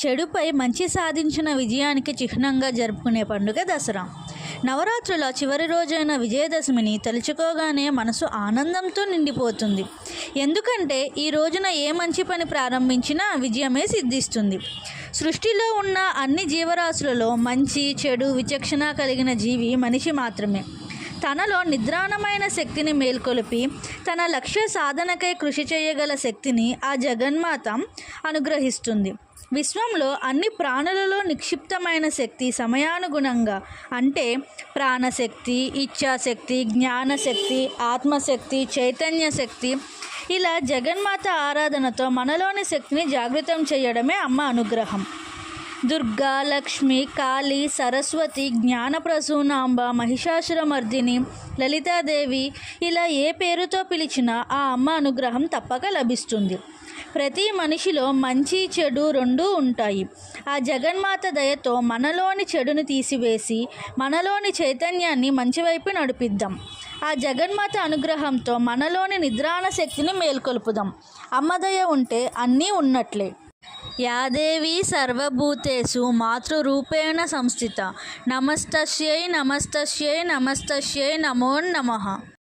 చెడుపై మంచి సాధించిన విజయానికి చిహ్నంగా జరుపుకునే పండుగ దసరా. నవరాత్రుల చివరి రోజైన విజయదశమిని తలుచుకోగానే మనసు ఆనందంతో నిండిపోతుంది. ఎందుకంటే ఈ రోజున ఏ మంచి పని ప్రారంభించినా విజయమే సిద్ధిస్తుంది. సృష్టిలో ఉన్న అన్ని జీవరాశులలో మంచి చెడు విచక్షణ కలిగిన జీవి మనిషి మాత్రమే. తనలో నిద్రాణమైన శక్తిని మేల్కొలిపి తన లక్ష్య సాధనకై కృషి చేయగల శక్తిని ఆ జగన్మాత అనుగ్రహిస్తుంది. విశ్వంలో అన్ని ప్రాణులలో నిక్షిప్తమైన శక్తి సమయానుగుణంగా, అంటే ప్రాణశక్తి, ఇచ్ఛాశక్తి, జ్ఞానశక్తి, ఆత్మశక్తి, చైతన్య శక్తి, ఇలా జగన్మాత ఆరాధనతో మనలోని శక్తిని జాగృతం చేయడమే అమ్మ అనుగ్రహం. దుర్గా, లక్ష్మి, కాళీ, సరస్వతి, జ్ఞానప్రసూనాంబ, మహిషాసురమర్దిని, లలితాదేవి, ఇలా ఏ పేరుతో పిలిచినా ఆ అమ్మ అనుగ్రహం తప్పక లభిస్తుంది. ప్రతి మనిషిలో మంచి చెడు రెండూ ఉంటాయి. ఆ జగన్మాత దయతో మనలోని చెడుని తీసివేసి మనలోని చైతన్యాన్ని మంచివైపు నడిపిద్దాం. ఆ జగన్మాత అనుగ్రహంతో మనలోని నిద్రాణ శక్తిని మేల్కొల్పుదాం. అమ్మదయ ఉంటే అన్నీ ఉన్నట్లే. యాదేవి సర్వభూతేషు మాతృరూపేణ సంస్థిత. నమస్తస్యై నమస్తస్యై నమస్తస్యై నమో నమః.